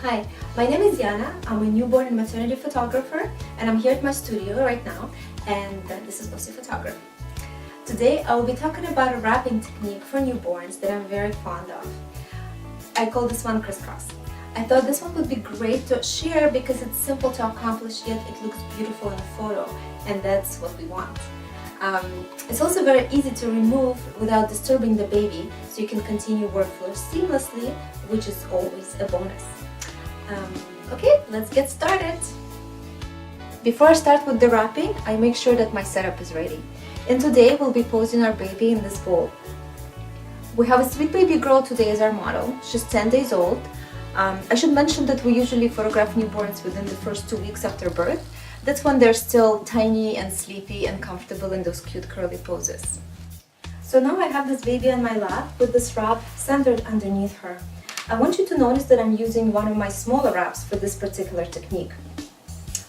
Hi, my name is Yana. I'm a newborn and maternity photographer, and I'm here at my studio right now, and this is Lucy Photography. Today I will be talking about a wrapping technique for newborns that I'm very fond of. I call this one crisscross. I thought this one would be great to share because it's simple to accomplish, yet it looks beautiful in a photo, and that's what we want. It's also very easy to remove without disturbing the baby, so you can continue workflow seamlessly, which is always a bonus. Okay, let's get started. Before I start with the wrapping, I make sure that my setup is ready. And today we'll be posing our baby in this bowl. We have a sweet baby girl today as our model. She's 10 days old. I should mention that we usually photograph newborns within the first 2 weeks after birth. That's when they're still tiny and sleepy and comfortable in those cute curly poses. So now I have this baby on my lap with this wrap centered underneath her. I want you to notice that I'm using one of my smaller wraps for this particular technique.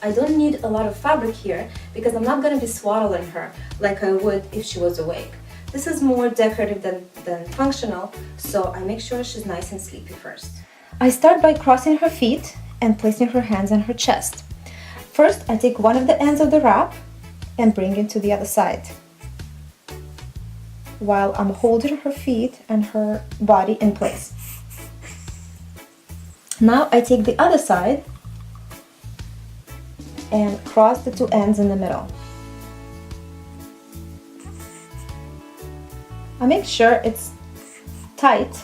I don't need a lot of fabric here because I'm not going to be swaddling her like I would if she was awake. This is more decorative than functional, so I make sure she's nice and sleepy first. I start by crossing her feet and placing her hands on her chest. First, I take one of the ends of the wrap and bring it to the other side, while I'm holding her feet and her body in place. Now I take the other side and cross the two ends in the middle. I make sure it's tight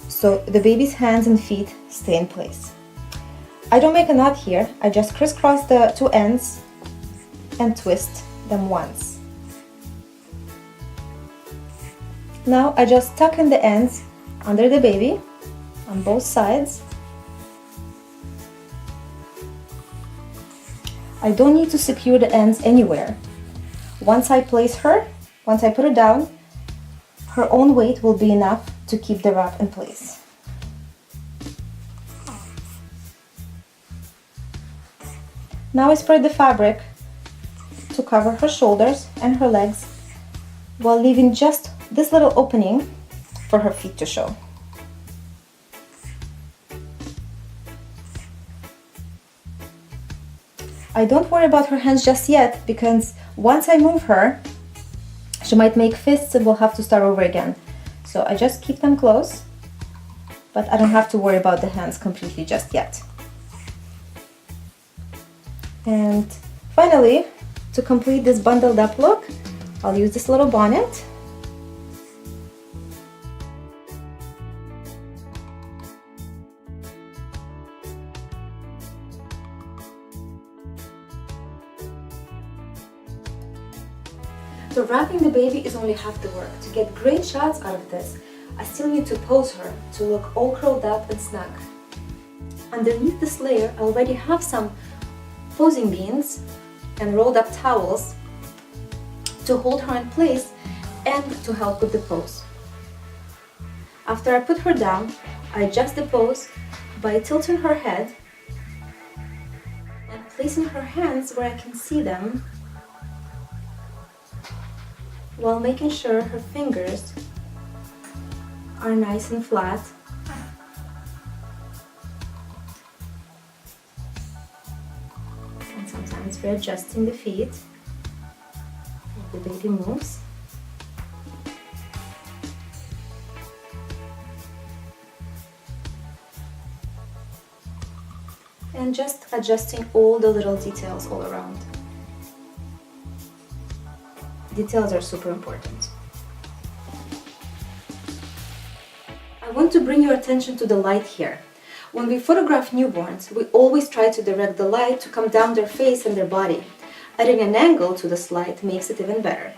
so the baby's hands and feet stay in place. I don't make a knot here, I just crisscross the two ends and twist them once. Now I just tuck in the ends under the baby on both sides. I don't need to secure the ends anywhere. Once I put her down, her own weight will be enough to keep the wrap in place. Now I spread the fabric to cover her shoulders and her legs while leaving just this little opening for her feet to show. I don't worry about her hands just yet because once I move her, she might make fists and we'll have to start over again. So I just keep them close, but I don't have to worry about the hands completely just yet. And finally, to complete this bundled up look, I'll use this little bonnet. So wrapping the baby is only half the work. To get great shots out of this, I still need to pose her to look all curled up and snug. Underneath this layer, I already have some posing beans and rolled up towels to hold her in place and to help with the pose. After I put her down, I adjust the pose by tilting her head and placing her hands where I can see them, while making sure her fingers are nice and flat. And sometimes we're adjusting the feet as the baby moves. And just adjusting all the little details all around. Details are super important. I want to bring your attention to the light here. When we photograph newborns, we always try to direct the light to come down their face and their body. Adding an angle to this light makes it even better.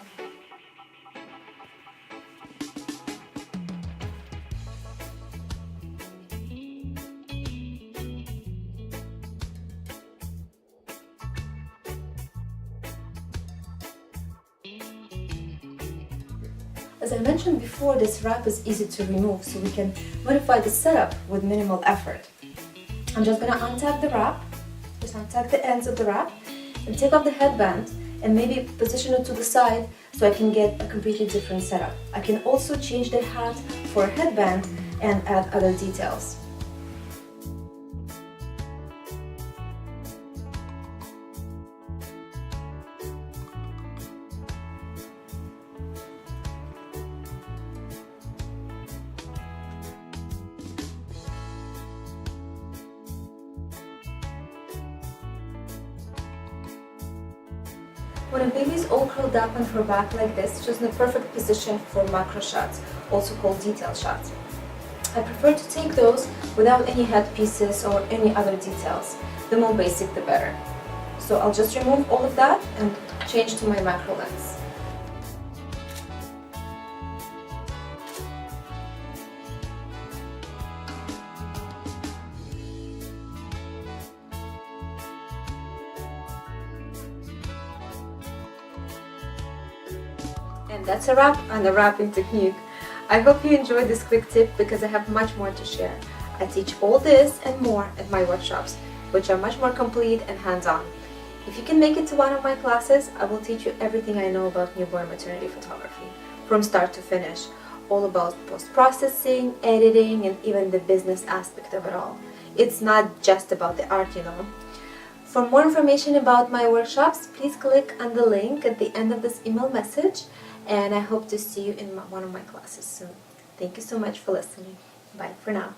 As I mentioned before, this wrap is easy to remove, so we can modify the setup with minimal effort. I'm just going to untag the wrap, just untag the ends of the wrap, and take off the headband and maybe position it to the side so I can get a completely different setup. I can also change the hat for a headband and add other details. When a baby is all curled up on her back like this, she's in the perfect position for macro shots, also called detail shots. I prefer to take those without any headpieces or any other details. The more basic, the better. So I'll just remove all of that and change to my macro lens. And that's a wrap on the wrapping technique. I hope you enjoyed this quick tip because I have much more to share. I teach all this and more at my workshops, which are much more complete and hands-on. If you can make it to one of my classes, I will teach you everything I know about newborn maternity photography, from start to finish, all about post-processing, editing, and even the business aspect of it all. It's not just about the art, you know. For more information about my workshops, please click on the link at the end of this email message, and I hope to see you in one of my classes soon. Thank you so much for listening. Bye for now.